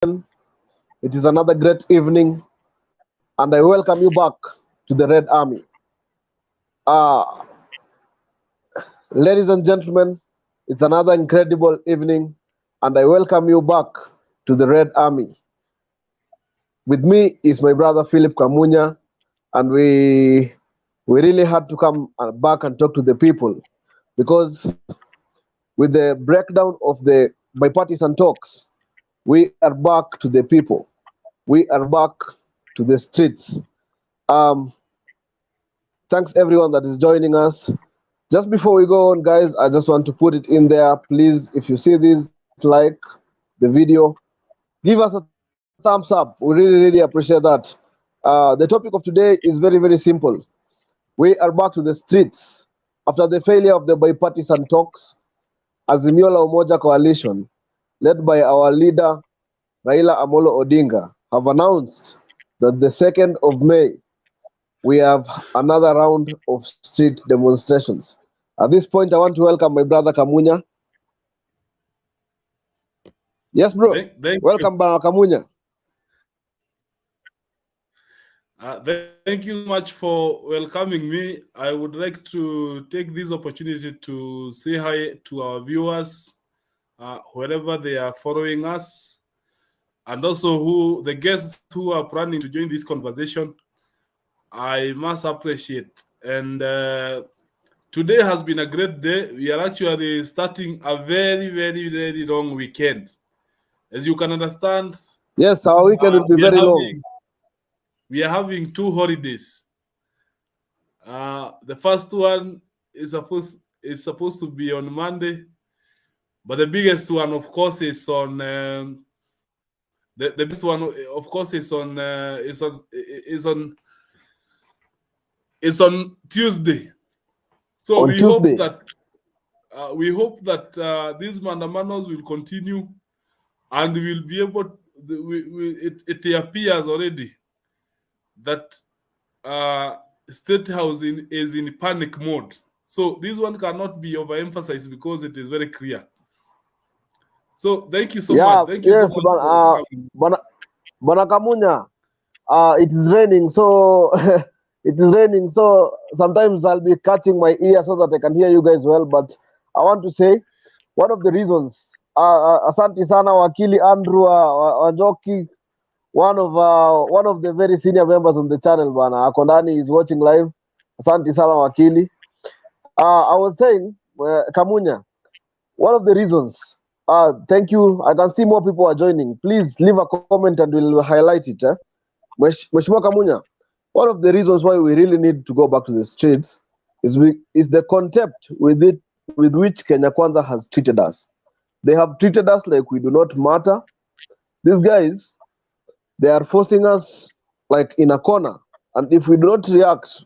It is another great evening, and I welcome you back to the Red Army. Uh, Ladies and gentlemen, it's another incredible evening, and I welcome you back to the Red Army. With me is my brother Philip Kamunya, and we really had to come back and talk to the people because with the breakdown of the bipartisan talks, we are back to the people. We are back to the streets. Um, Thanks everyone that is joining us. Just before we go on, guys, I just want to put it in there. Please, if you see this, like the video, give us a thumbs up. We really appreciate that. The topic of today is very simple. We are back to the streets after the failure of the bipartisan talks. Azimio la Umoja coalition, led by our leader Raila Amolo Odinga, have announced that the 2nd of May we have another round of street demonstrations. At this point, I want to welcome my brother Kamunya. Yes, bro. Welcome, brother Kamunya. Thank you so much for welcoming me. I would like to take this opportunity to say hi to our viewers, wherever they are following us, and also the guests who are planning to join this conversation. I must appreciate. And today has been a great day. We are actually starting a very long weekend. As you can understand. Yes, our weekend will be very long. We are having 2 holidays. The first one is supposed to be on Monday, but the biggest one, of course, is on the biggest one, of course, is on Tuesday. So we hope that these mandamanos will continue, and we'll be able. It appears already that State House is in panic mode. So this one cannot be overemphasized because it is very clear. So thank you so much. Thank you so much. Bana Kamunya, it is raining, so it is raining. So sometimes I'll be catching my ear so that I can hear you guys well. But I want to say one of the reasons. Asante sana wakili Andrew Wanjoki, one of the very senior members on the channel, bana Akondani is watching live. Asante sana wakili. I was saying, Kamunya, one of the reasons. Thank you. I can see more people are joining. Please leave a comment and we'll highlight it. Mheshimiwa Kamunya, one of the reasons why we really need to go back to the streets is the contempt with which Kenya Kwanza has treated us. They have treated us like we do not matter. These guys, they are forcing us like in a corner, and if we do not react,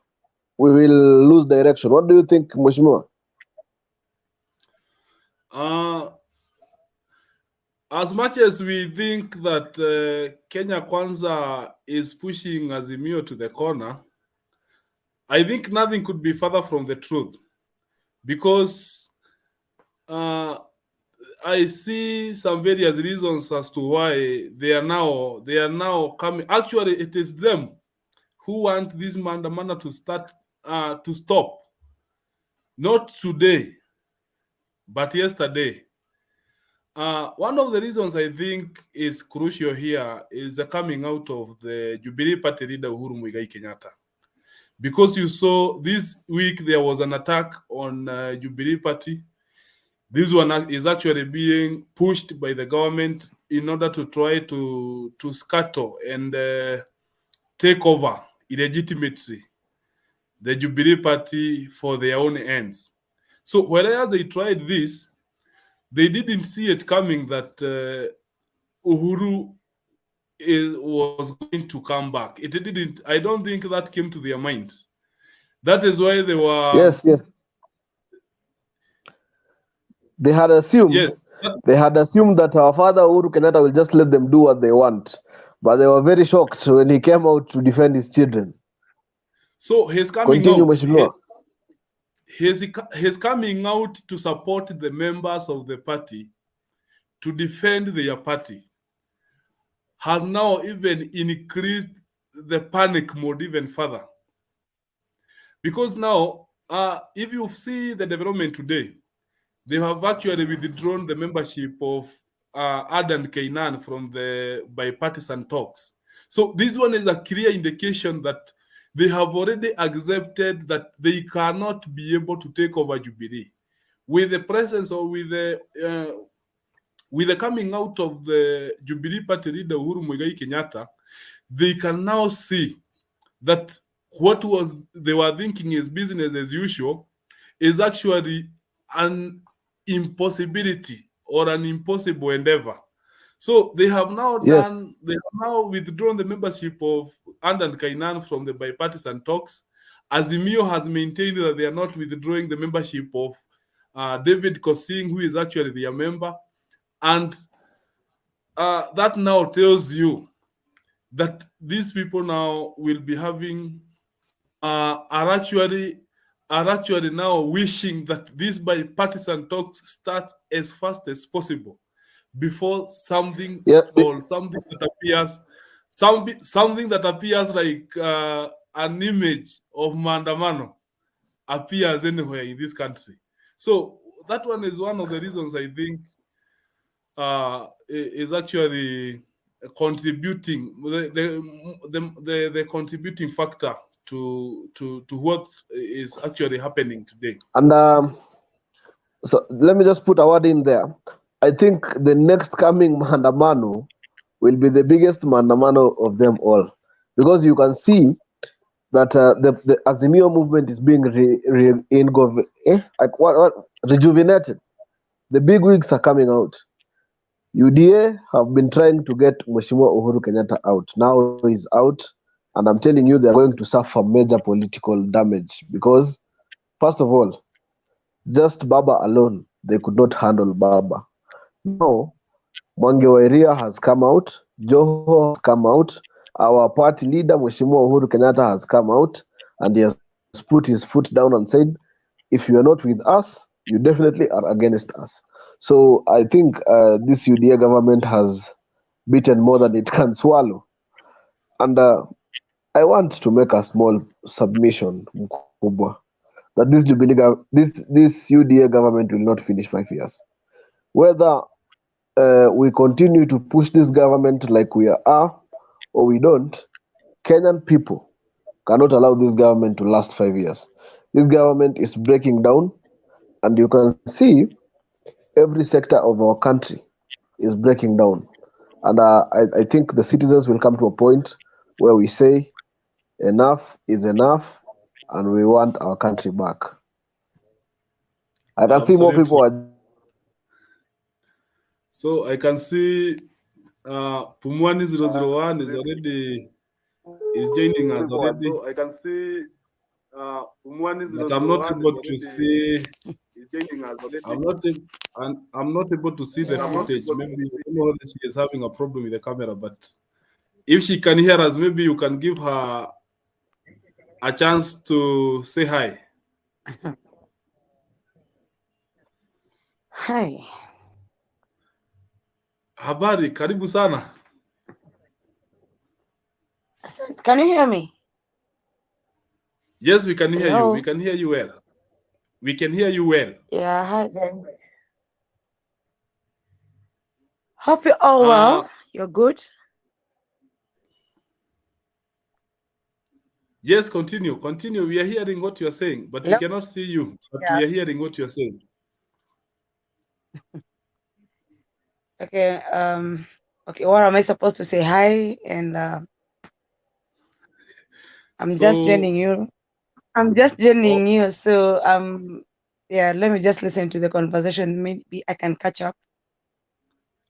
we will lose direction. What do you think, Mheshimiwa? As much as we think that Kenya Kwanza is pushing Azimio to the corner, I think nothing could be further from the truth, because I see some various reasons as to why they are now coming. Actually, it is them who want this mandamana to stop. Not today, but yesterday. One of the reasons I think is crucial here is the coming out of the Jubilee Party leader Uhuru Muigai Kenyatta. Because you saw this week there was an attack on Jubilee Party. This one is actually being pushed by the government in order to try to scatter and take over illegitimately the Jubilee Party for their own ends. So whereas they tried this, they didn't see it coming that Uhuru was going to come back. It didn't. I don't think that came to their mind. That is why they were. Yes. They had assumed. Yes. They had assumed that our father Uhuru Kenyatta will just let them do what they want, but they were very shocked when he came out to defend his children. So he's coming Continue, out. Mheshimiwa. He's coming out to support the members of the party, to defend their party. has now even increased the panic mode even further. Because now, if you see the development today, they have actually withdrawn the membership of Adan Kainan from the bipartisan talks. So this one is a clear indication that they have already accepted that they cannot be able to take over Jubilee. With the presence or with the coming out of the Jubilee Party leader Uhuru Muigai Kenyatta, they can now see that what was they were thinking is business as usual is actually an impossibility or an impossible endeavor. So they have now withdrawn the membership of Andan Kainan from the bipartisan talks. Azimio has maintained that they are not withdrawing the membership of David Kosing, who is actually their member. And that now tells you that these people now will be having are actually now wishing that this bipartisan talks start as fast as possible before something that appears something that appears like an image of MAANDAMANO appears anywhere in this country. So that one is one of the reasons I think is actually contributing the contributing factor to what is actually happening today. And so let me just put a word in there. I think the next coming Maandamano will be the biggest Maandamano of them all, because you can see that the Azimio movement is being rejuvenated. The big wigs are coming out. UDA have been trying to get Mheshimiwa Uhuru Kenyatta out. Now he's out, and I'm telling you, they're going to suffer major political damage because, first of all, just Baba alone, they could not handle Baba. Now, Mwangi wa Iria has come out, Joho has come out, our party leader, Mheshimiwa Uhuru Kenyatta, has come out, and he has put his foot down and said, if you are not with us, you definitely are against us. So I think this UDA government has beaten more than it can swallow. And I want to make a small submission, Mkubwa, that this UDA government will not finish 5 years. Whether we continue to push this government like we are or we don't, Kenyan people cannot allow this government to last 5 years. This government is breaking down, and you can see every sector of our country is breaking down. And I think the citizens will come to a point where we say enough is enough and we want our country back. I can see more people are... So I can see Pumwani 001 is joining us already. So I can see Pumwani 001 but I'm not able to see. I'm not able to see the footage. Maybe she is having a problem with the camera, but if she can hear us, maybe you can give her a chance to say hi. Hi. Habari, karibu sana. Can you hear me? Yes, we can hear you. We can hear you well. We can hear you well. Yeah, hi guys. Hope you're all well. You're good. Yes, continue. We are hearing what you are saying, but we cannot see you. But we are hearing what you are saying. Okay. Okay. What am I supposed to say? Hi, and I'm just joining you. So yeah. Let me just listen to the conversation. Maybe I can catch up.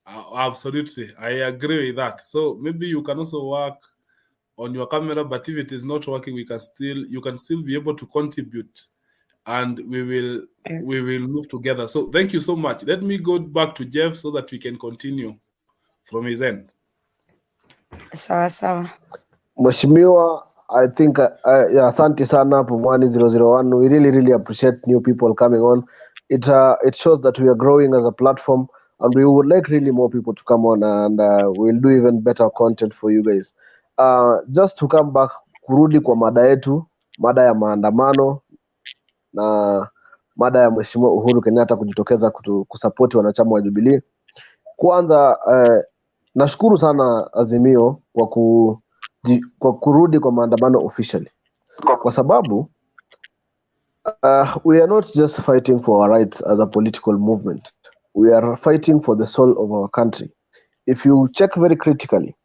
Absolutely, I agree with that. So maybe you can also work on your camera, but if it is not working, you can still be able to contribute, and we will move together. So thank you so much. Let me go back to Jeff so that we can continue from his end. Sawa. Mheshimiwa, I think asante sana Pumwani 001. We really appreciate new people coming on. It shows that we are growing as a platform, and we would like really more people to come on, and we'll do even better content for you guys. Just to come back, kurudi kwa mada yetu, mada ya maandamano na mada ya Mheshimiwa Uhuru Kenyatta kujitokeza kusapoti wanachama wa Jubilee. Kwanza nashukuru sana Azimio kwa kurudi kwa maandamano officially, kwa sababu we are not just fighting for our rights as a political movement. We are fighting for the soul of our country. If you check very critically,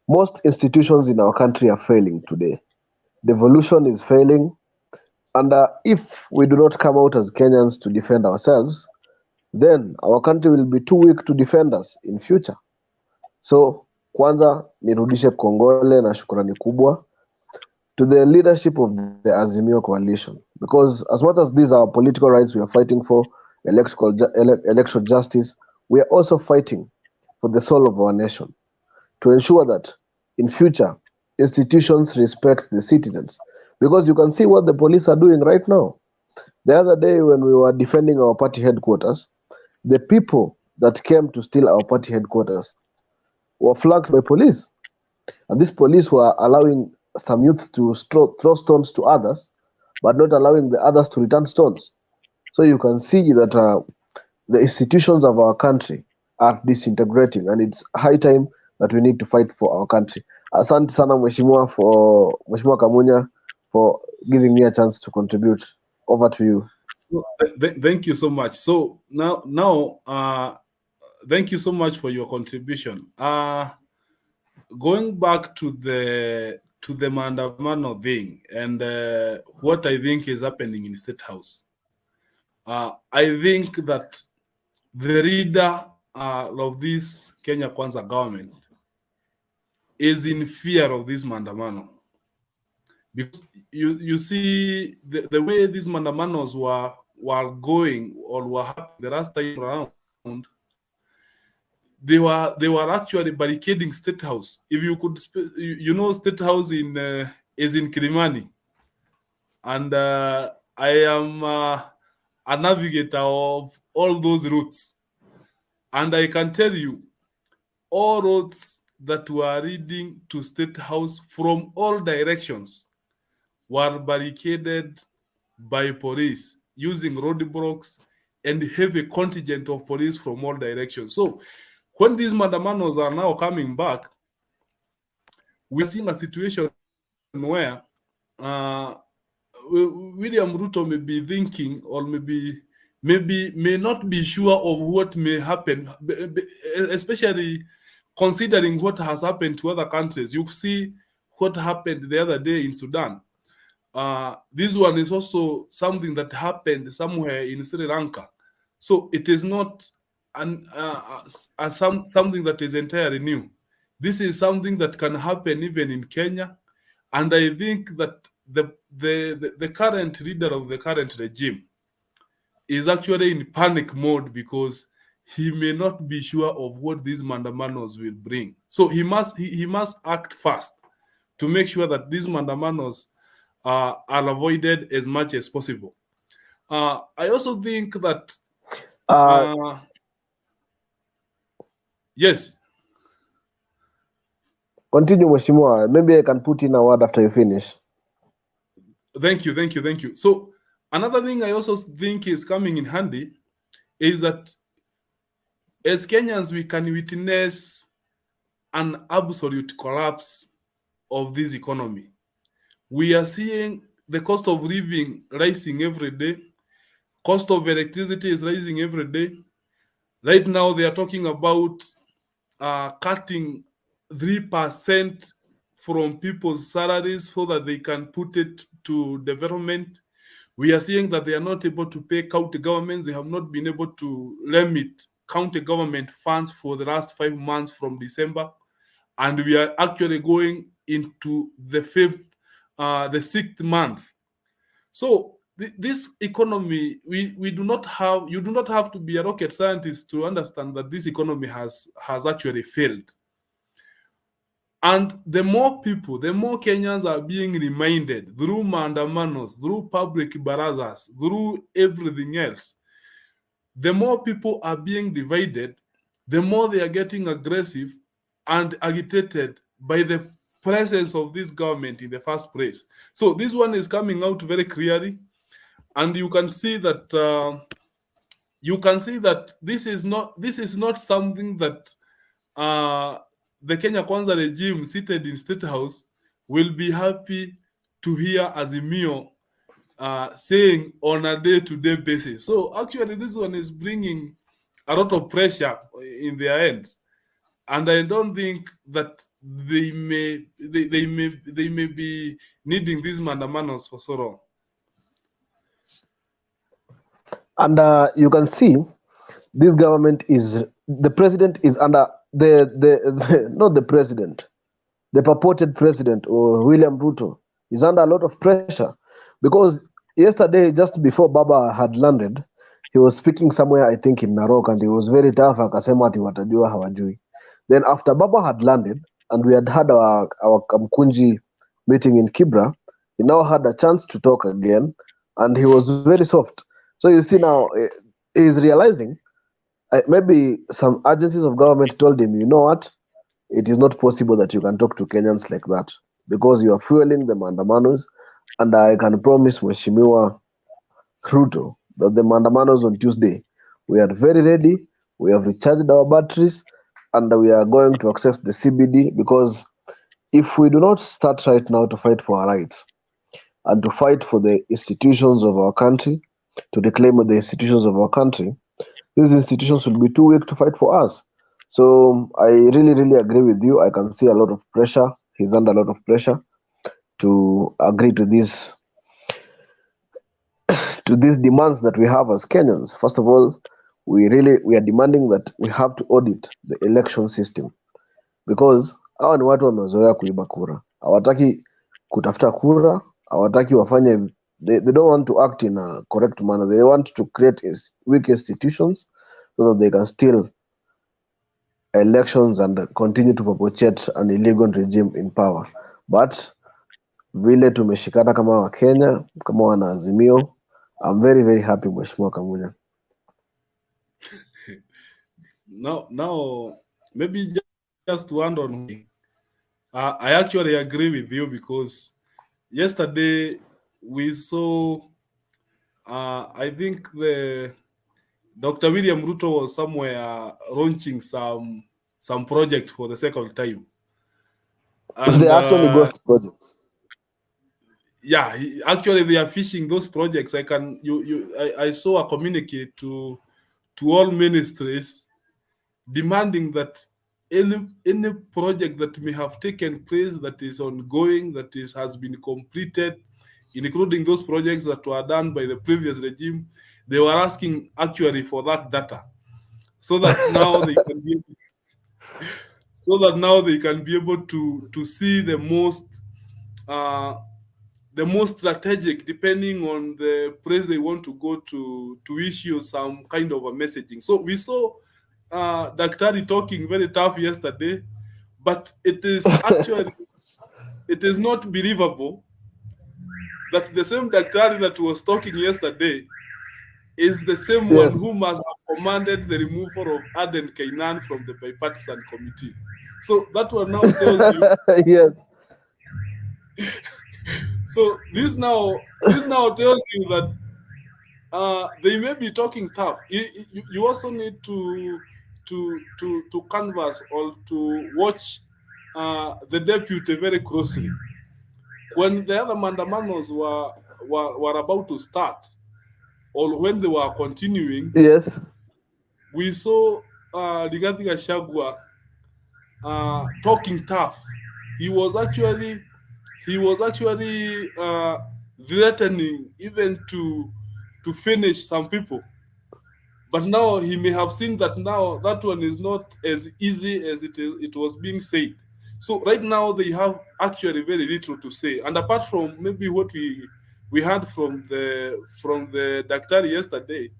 most institutions in our country are failing today. Devolution is failing, and if we do not come out as Kenyans to defend ourselves, then our country will be too weak to defend us in future. So kwanza nirudishe kongole na shukrani kubwa to the leadership of the Azimio coalition, because as much as these are political rights we are fighting for, electoral justice, we are also fighting for the soul of our nation, to ensure that in future institutions respect the citizens. Because you can see what the police are doing right now. The other day when we were defending our party headquarters, the people that came to steal our party headquarters were flanked by police. And these police were allowing some youth to throw stones to others, but not allowing the others to return stones. So you can see that the institutions of our country are disintegrating, and it's high time that we need to fight for our country. Asante sana Mheshimiwa Kamunya for giving me a chance to contribute. Over to you. So, thank you so much. So now, thank you so much for your contribution. Going back to the Maandamano thing and what I think is happening in State House, I think that the leader of this Kenya Kwanza government is in fear of this Maandamano. Because you see the way these Maandamanos were going or were happening the last time around, they were actually barricading State House. If you could, State House is in Kilimani, and I am a navigator of all those routes, and I can tell you, all roads that were leading to State House from all directions were barricaded by police using roadblocks and heavy contingent of police from all directions. So when these Maandamanos are now coming back, we are seeing a situation where William Ruto may be thinking, or may not be sure of what may happen, especially considering what has happened to other countries. You see what happened the other day in Sudan. This one is also something that happened somewhere in Sri Lanka. So it is not something that is entirely new. This is something that can happen even in Kenya. And I think that the current leader of the current regime is actually in panic mode because he may not be sure of what these Maandamanos will bring. So he must act fast to make sure that these Maandamanos are avoided as much as possible. I also think that yes. Continue, Mheshimiwa. Maybe I can put in a word after you finish. Thank you. So another thing I also think is coming in handy is that as Kenyans, we can witness an absolute collapse of this economy. We are seeing the cost of living rising every day. Cost of electricity is rising every day. Right now, they are talking about cutting 3% from people's salaries so that they can put it to development. We are seeing that they are not able to pay county governments. They have not been able to limit county government funds for the last 5 months from December. And we are actually going into the 6th month. So this economy, you do not have to be a rocket scientist to understand that this economy has actually failed. And the more Kenyans are being reminded through Maandamanos, through public barazas, through everything else, the more people are being divided, the more they are getting aggressive and agitated by the presence of this government in the first place. So this one is coming out very clearly, and you can see that this is not something that the Kenya Kwanza regime seated in State House will be happy to hear Azimio saying on a day-to-day basis. So actually, this one is bringing a lot of pressure in their end, and I don't think that they may be needing these mandamanos for so long. And you can see this government is, the president is under not the president, the purported president, or William Ruto, is under a lot of pressure, because yesterday, just before Baba had landed, he was speaking somewhere, I think in Narok, and he was very tough, akasema ati watajua hawajui. Then after Baba had landed and we had had our Kamkunji meeting in Kibra, he now had a chance to talk again, and he was very soft. So you see now, he's realizing maybe some agencies of government told him, you know what, it is not possible that you can talk to Kenyans like that, because you are fueling the mandamanos, and I can promise Mheshimiwa Ruto that the mandamanos on Tuesday, we are very ready, we have recharged our batteries, and we are going to access the CBD, because if we do not start right now to fight for our rights and to fight for the institutions of our country, to reclaim the institutions of our country, these institutions will be too weak to fight for us. So I really, really agree with you. I can see a lot of pressure. He's under a lot of pressure to agree to these demands that we have as Kenyans. First of all, we are demanding that we have to audit the election system, because hawa ni watu wamezoea kuiba kura, hawataki kutafuta kura, hawataki wafanye, they don't want to act in a correct manner. They want to create weak institutions so that they can steal elections and continue to perpetuate an illegal regime in power. But vile tumeshikana kama wa Kenya, kama wana Azimio, I'm very, very happy, Mheshimiwa Kamunya. Now, maybe just to add on, I actually agree with you, because yesterday we saw, I think Dr. William Ruto was somewhere launching some project for the second time. And they're actually ghost projects. Yeah, actually they are fishing those projects. I saw a communique to all ministries demanding that any project that may have taken place, that is ongoing, that has been completed, including those projects that were done by the previous regime, they were asking actually for that data, so that now they can be able to see the most strategic, depending on the place they want to go to issue some kind of a messaging. So we saw Daktari talking very tough yesterday, but it is actually it is not believable that the same Daktari that was talking yesterday is the same one who must have commanded the removal of Aden Kainan from the bipartisan committee. So that one now tells you yes. So this now tells you that they may be talking tough. You also need to canvass or to watch the deputy very closely. When the other mandamanos were about to start, or when they were continuing, yes, we saw Rigathi Gachagua talking tough. He was actually threatening even to finish some people. But now he may have seen that now that one is not as easy as it was being said. So right now they have actually very little to say. And apart from maybe what we heard from the Daktari yesterday,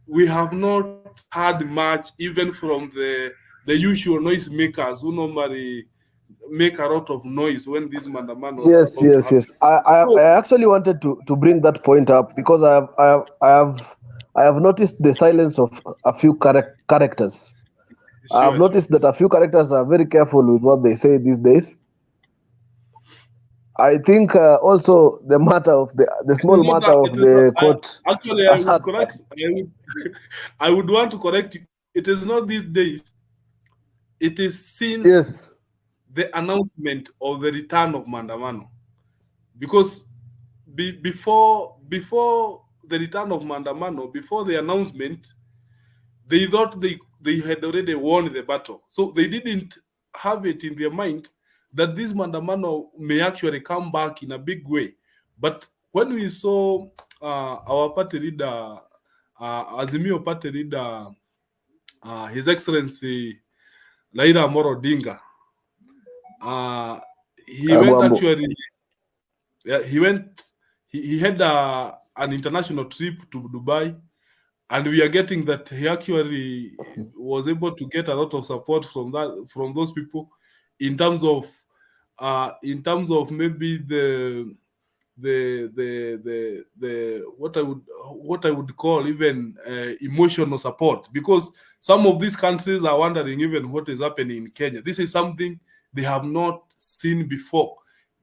we have not heard much even from the usual noise makers who normally make a lot of noise when these mandamanos yes. are about to happen. I actually wanted to bring that point up, because I have I have noticed the silence of a few characters. I have Sure, sure. noticed that a few characters are very careful with what they say these days. I think also the matter of the It is small not matter that. of It is the court. actually I would correct. I would, I would want to correct you. It is not these days. It is since Yes. the announcement of the return of Mandamano, because before the return of Mandamano, before the announcement, they thought they had already won the battle. So they didn't have it in their mind that this Mandamano may actually come back in a big way. But when we saw our party leader, Azimio party leader, His Excellency Laila Amolo Odinga, uh, he went Agwambo. actually, yeah, he had an international trip to Dubai, and we are getting that he actually was able to get a lot of support from those people in terms of maybe the what I would call even emotional support, because some of these countries are wondering even what is happening in Kenya. This is something they have not seen before.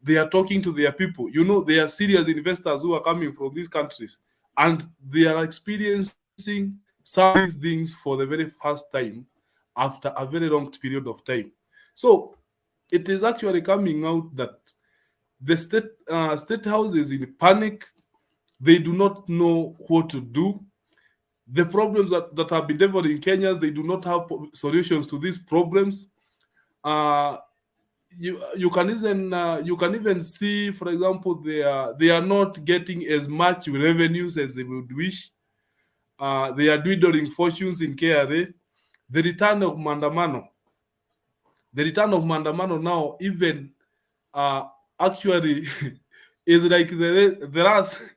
They are talking to their people. You know, they are serious investors who are coming from these countries, and they are experiencing some of these things for the very first time after a very long period of time. So it is actually coming out that the state house is in panic. They do not know what to do. The problems that have been developed in Kenya, they do not have solutions to these problems. Uh, you can even see, for example, they are not getting as much revenues as they would wish. They are dwindling fortunes in KRA. The return of Mandamano, the return of Mandamano now even uh, actually is like the last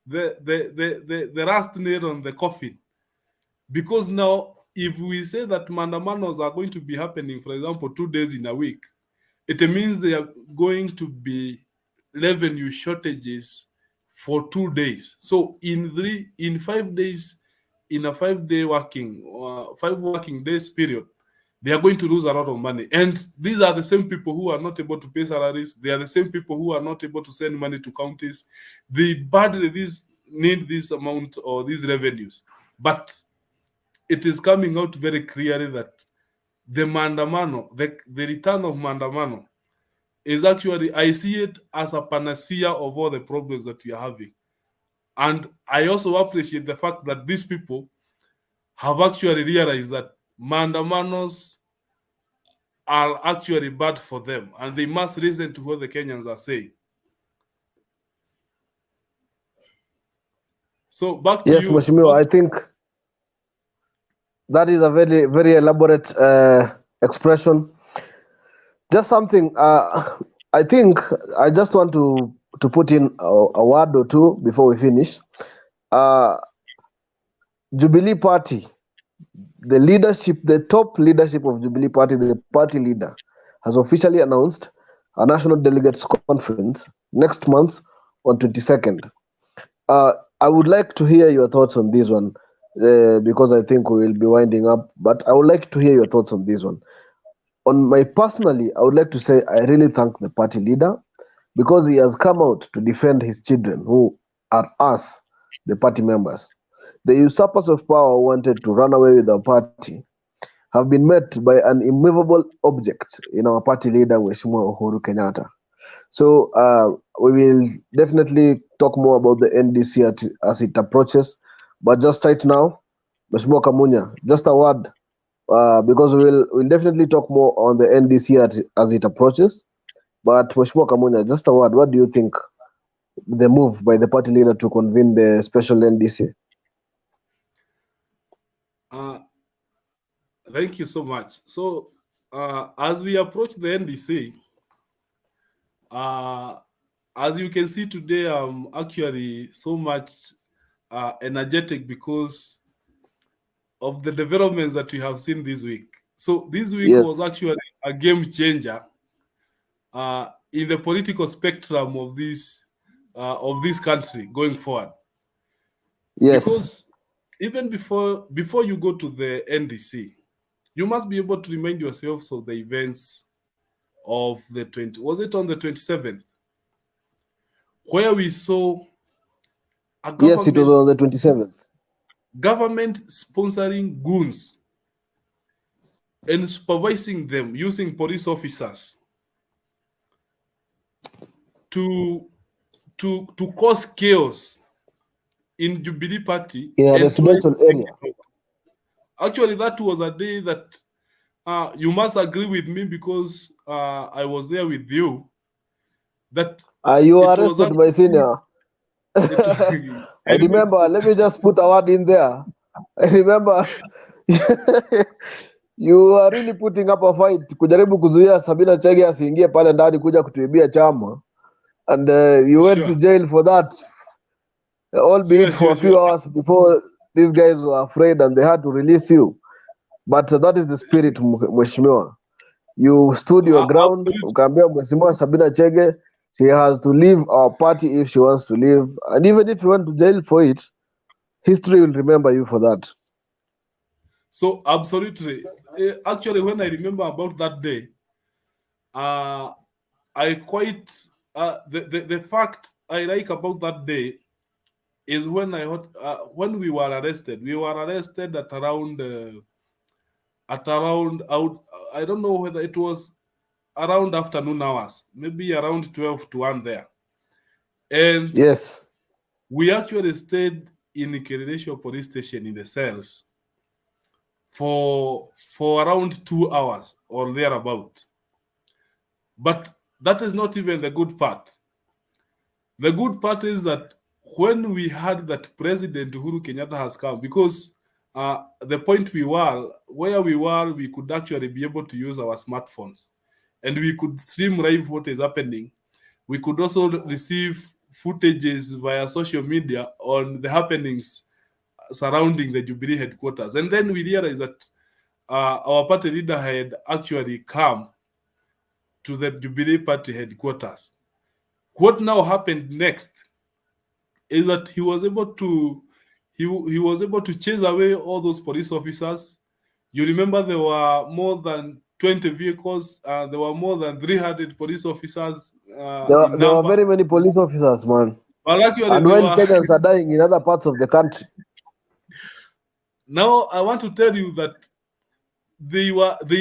the last nail on the coffin, because now if we say that mandamanos are going to be happening, for example, 2 days in a week, it means they are going to be revenue shortages for 2 days. So in 5 days, in a 5 day working 5 working days period, they are going to lose a lot of money. And these are the same people who are not able to pay salaries. They are the same people who are not able to send money to counties. They badly need this amount or these revenues. But it is coming out very clearly that the return of Mandamano is actually, I see it as a panacea of all the problems that we are having. And I also appreciate the fact that these people have actually realized that mandamanos are actually bad for them, and they must listen to what the Kenyans are saying. So back to Yes, you. Mheshimiwa, I think that is a very, very elaborate expression. Just something, I think I just want to put in a word or two before we finish. Uh, Jubilee Party, the leadership, the top leadership of Jubilee Party, the party leader, has officially announced a national delegates conference next month on 22nd. Uh, I would like to hear your thoughts on this one because I think we will be winding up. But I would like to hear your thoughts on this one. On my personally, I would like to say I really thank the party leader because he has come out to defend his children, who are us, the party members. The usurpers of power who wanted to run away with our party have been met by an immovable object in our party leader, Mheshimiwa Uhuru Kenyatta. So we will definitely talk more about the NDC as it approaches. But just right now, Mheshimiwa Kamunya, just a word, because we'll definitely talk more on the NDC as it approaches. But Mheshimiwa Kamunya, just a word, what do you think the move by the party leader to convene the special NDC? Uh, Thank you so much. So as we approach the NDC, uh, as you can see today, I'm actually so much energetic because of the developments that we have seen this week. So this week was Yes, actually a game changer in the political spectrum of this country going forward, yes, because even before you go to the NDC, you must be able to remind yourselves of the events of the 20. Was it on the 27th, where we saw a Yes, it was on the 27th. government sponsoring goons and supervising them using police officers to cause chaos in Jubilee Party In a and try residential to take area. it over. Actually, that was a day that you must agree with me because I was there with you. That You it was arrested my actually senior. I I remember. remember, let me just put a word in there. I remember you are really putting up a fight kujaribu kuzuia Sabina Chege asiingie pale ndani kuja kutuibia chama, and you went to Sure, jail for that, albeit sure, for sure, a sure. few hours before these guys were afraid and they had to release you. But that is the spirit, mheshimiwa. You stood your ground, Absolutely. ukaambia mheshimiwa Sabina Chege she has to leave our party if she wants to leave, and even if you went to jail for it, history will remember you for that. So absolutely. Actually, when I remember about that day, uh, I quite the fact I like about that day is when when we were arrested. We were arrested at around out. I don't know whether it was around afternoon hours, maybe around 12 to 1 there. And Yes. we actually stayed in Kiririshio police station in the cells for around 2 hours or thereabout. But that is not even the good part. The good part is that when we heard that President Uhuru Kenyatta has come, because the point where we were, we could actually be able to use our smartphones and we could stream live what is happening. We could also receive footages via social media on the happenings surrounding the Jubilee headquarters. And then we realized that our party leader had actually come to the Jubilee Party headquarters. What now happened next is that he was able to chase away all those police officers. You remember there were more than 20 vehicles, there were more than 300 police officers in There were number. very many police officers, man. But actually, And they while were. Kenyans are dying in other parts of the country. Now I want to tell you that they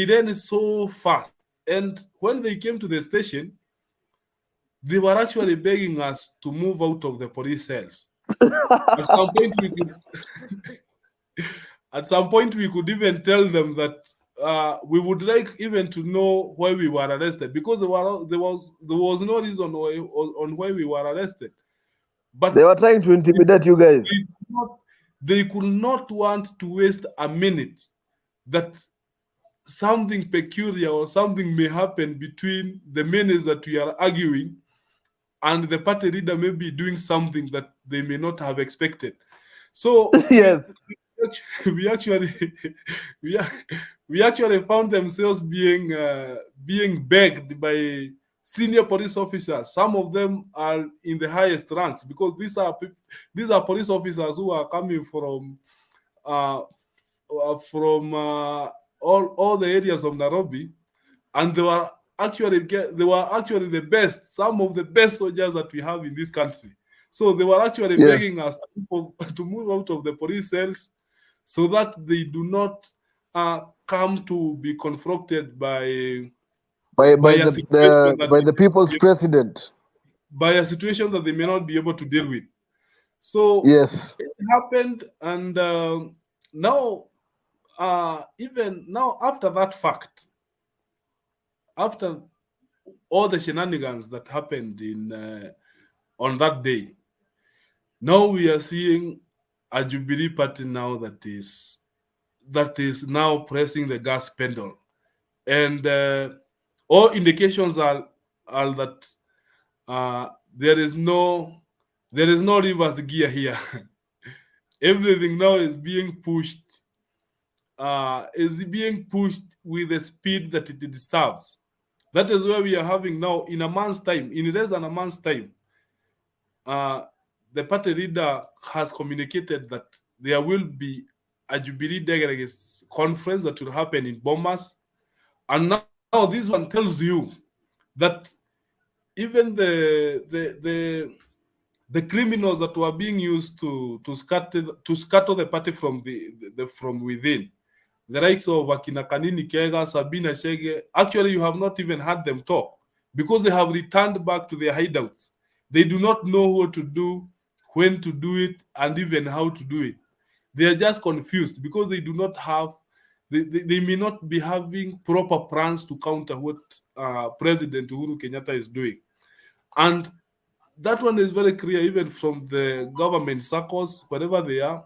ran so fast, and when they came to the station, they were actually begging us to move out of the police cells. At some point, we could At some point, we could even tell them that we would like even to know why we were arrested, because there was no reason on why we were arrested. They But were trying to intimidate you guys. they could not want to waste a minute that something peculiar or something may happen between the minutes that we are arguing and the party leader may be doing something that they may not have expected. So Yes. we actually we, we actually found themselves being begged by senior police officers. Some of them are in the highest ranks, because these are police officers who are coming uh, from all the areas of Nairobi, and they were actually the best, some of the best soldiers that we have in this country. So they were actually Yes. begging us to move out of the police cells so that they do not come to be confronted by a situation that By the people's president. they may not be able to deal with. So Yes. it happened, and now even now, after that fact, after all the shenanigans that happened on that day, now we are seeing a Jubilee party now that is now pressing the gas pedal, and all indications are that there is no reverse gear here. Everything now is being pushed with the speed that it deserves. That is where we are having now, in a month's time, in less than a month's time, the party leader has communicated that there will be a Jubilee Delegates conference that will happen in Bomas. And now this one tells you that even the criminals that were being used to scatter the party from from within, the likes of Akina Kanini Kega, Sabina Shege, actually you have not even had them talk because they have returned back to their hideouts. They do not know what to do, when to do it, and even how to do it. They are just confused because they do not have, they may not be having proper plans to counter what President Uhuru Kenyatta is doing. And that one is very clear, even from the government circles, wherever they are,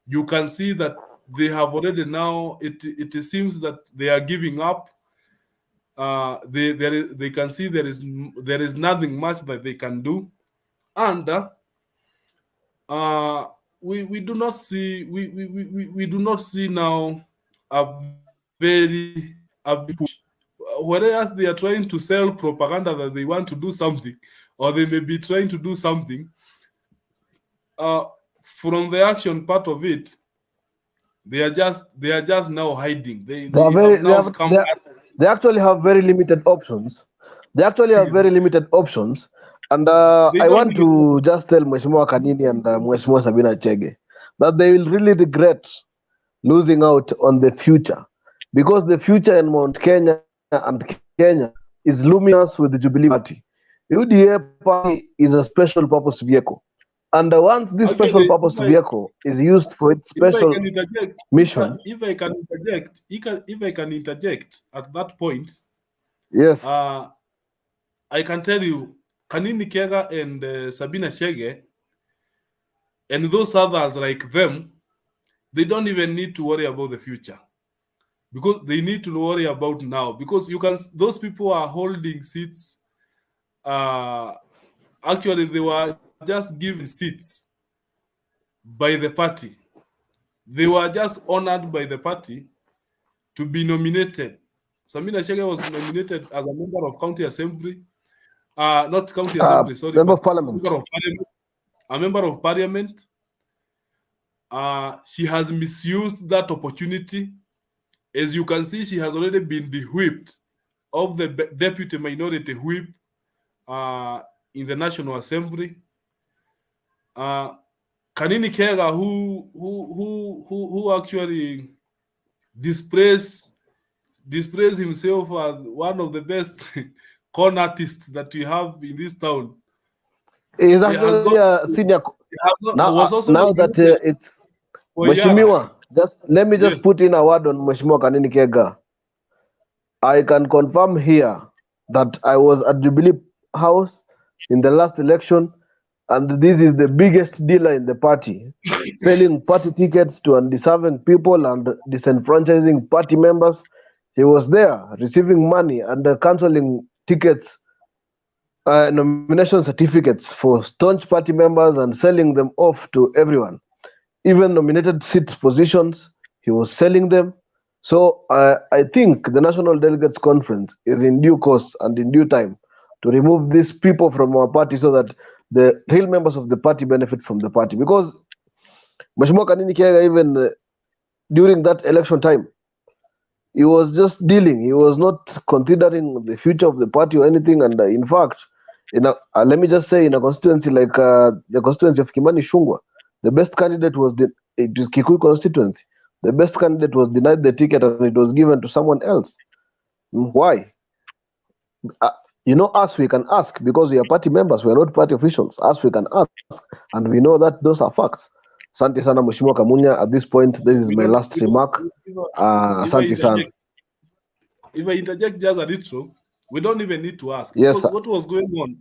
you can see that they have already now, it seems that they are giving up. They can see there is nothing much that they can do. And we do not see we do not see now a big push. Whereas they are trying to sell propaganda that they want to do something, or they may be trying to do something. From the action part of it, they are just now hiding. They actually have very limited options. They actually have very limited options. And They I don't want even to just tell Mheshimiwa Kanini and Mheshimiwa Sabina Chege that they will really regret losing out on the future, because the future in Mount Kenya and Kenya is luminous with the Jubilee Party. UDA party is a special purpose vehicle. And once this special actually, purpose vehicle is used for its special mission. If I can interject at that point, Yes. I can tell you, Kanini Kega and Sabina Shege and those others like them, they don't even need to worry about the future, because they need to worry about now, because those people are holding seats. Actually, they were just given seats by the party. They were just honored by the party to be nominated. Sabina Shege was nominated as a member of county assembly, not county assembly, sorry, member of parliament. A member of parliament. She has misused that opportunity. As you can see, she has already been whipped of the deputy minority whip in the National Assembly. Kanini Kega, who actually displays himself as one of the best con artists that we have in this town. He's actually a senior. Now that it's Mheshimiwa, let me just put in a word on Mheshimiwa Kanini Kega. I can confirm here that I was at Jubilee House in the last election, and this is the biggest dealer in the party, selling party tickets to undeserving people and disenfranchising party members. He was there receiving money and cancelling tickets, nomination certificates for staunch party members and selling them off to everyone. Even nominated seat positions, he was selling them. So I think the National Delegates Conference is in due course and in due time to remove these people from our party so that the real members of the party benefit from the party. Because Mheshimiwa Kanini Kega, even during that election time, he was just dealing. He was not considering the future of the party or anything. And in fact, let me just say, in a constituency like the constituency of Kimani Ichung'wah, the best candidate was it is Kikuyu constituency. The best candidate was denied the ticket and it was given to someone else. Why? Us, we can ask because we are party members. We are not party officials. Us, we can ask, and we know that those are facts. Asante sana Mheshimiwa Kamunya. At this point, this is my last remark. Asante sana. If I interject just a little, we don't even need to ask. Yes, because what was going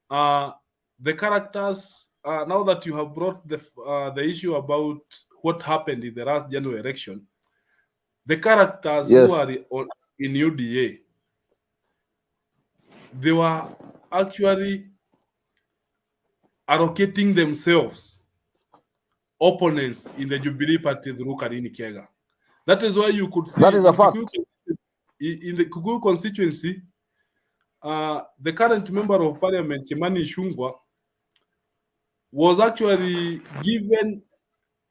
on? The characters. Now that you have brought the issue about what happened in the last general election, the characters who are in UDA, they were actually allocating themselves opponents in the Jubilee Party through Kanini Kega. That is why you could see that is a fact. In the Kikuyu constituency, the current member of parliament, Kimani Ichung'wah, was actually given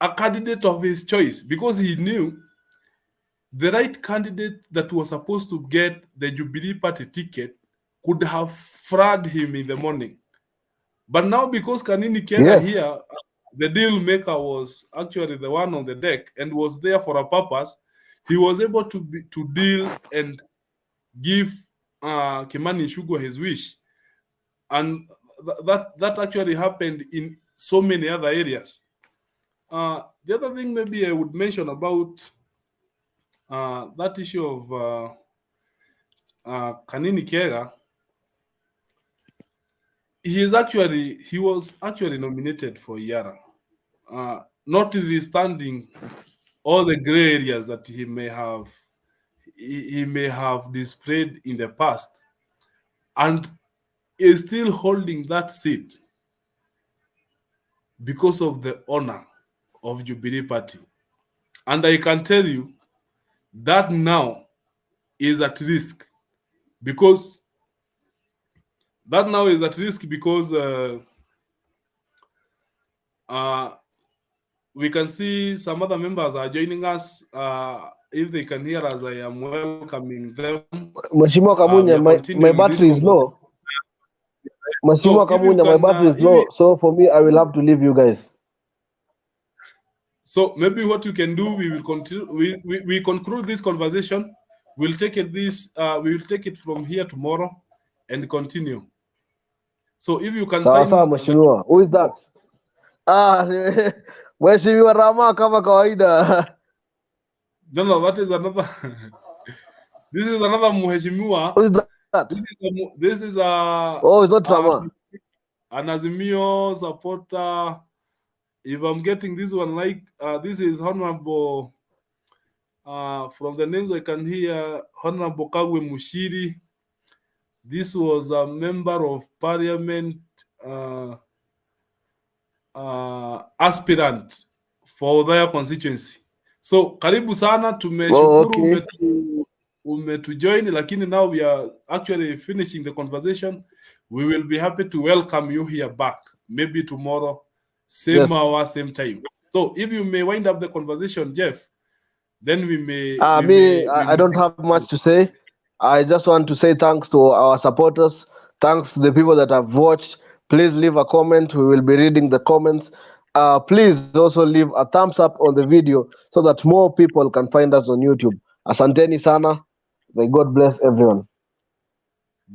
a candidate of his choice, because he knew the right candidate that was supposed to get the Jubilee Party ticket could have fraud him in the morning. But now, because Kanini Kega Yes. here, the deal maker was actually the one on the deck and was there for a purpose, he was able to deal and give Kimani Ichung'wah his wish. And that actually happened in so many other areas. The other thing maybe I would mention about that issue of Kanini Kega, he was actually nominated for Yara, notwithstanding all the gray areas that he may have displayed in the past, and is still holding that seat because of the honor of Jubilee Party. And I can tell you that now is at risk because we can see some other members are joining us. If they can hear us, I am welcoming them. Mheshimiwa Kamunya, my battery is low. Mheshimiwa Kamunya, my battery is low. So for me, I will have to leave you guys. So maybe what you can do, we will continue. We conclude this conversation. We'll take it we will take it from here tomorrow and continue. So if you can Sawa sawa, Mheshimiwa. Who is that? Mheshimiwa Rama kama kawaida. No, that is another. This is another Mheshimiwa. Who is that? This is oh, it's not Rama. An Azimio supporter. If I'm getting this one like, this is Honorable, from the names I can hear, Honorable Kagwe Mushiri. This was a member of parliament, aspirant for their constituency. So, karibu sana, tumeshukuru umetujoin, lakini now we are actually finishing the conversation. We will be happy to welcome you here back, maybe tomorrow, same hour, same time. So if you may wind up the conversation, Jeff, then we may... I don't have much to say. I just want to say thanks to our supporters. Thanks to the people that have watched. Please leave a comment. We will be reading the comments. Please also leave a thumbs up on the video so that more people can find us on YouTube. Asanteni sana. May God bless everyone.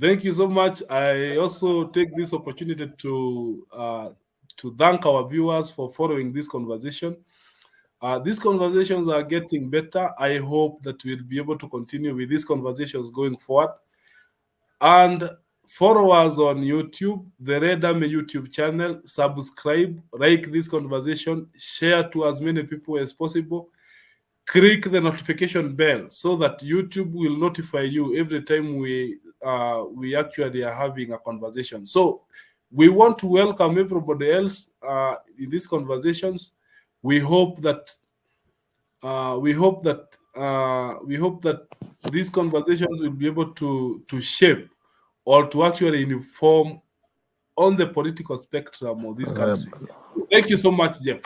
Thank you so much. I also take this opportunity to thank our viewers for following this conversation. These conversations are getting better. I hope that we'll be able to continue with these conversations going forward. And follow us on YouTube, the Red Army YouTube channel. Subscribe, like this conversation, share to as many people as possible. Click the notification bell so that YouTube will notify you every time we actually are having a conversation. So we want to welcome everybody else in these conversations. We hope that these conversations will be able to shape or to actually inform on the political spectrum of this country. So thank you so much, Jeff.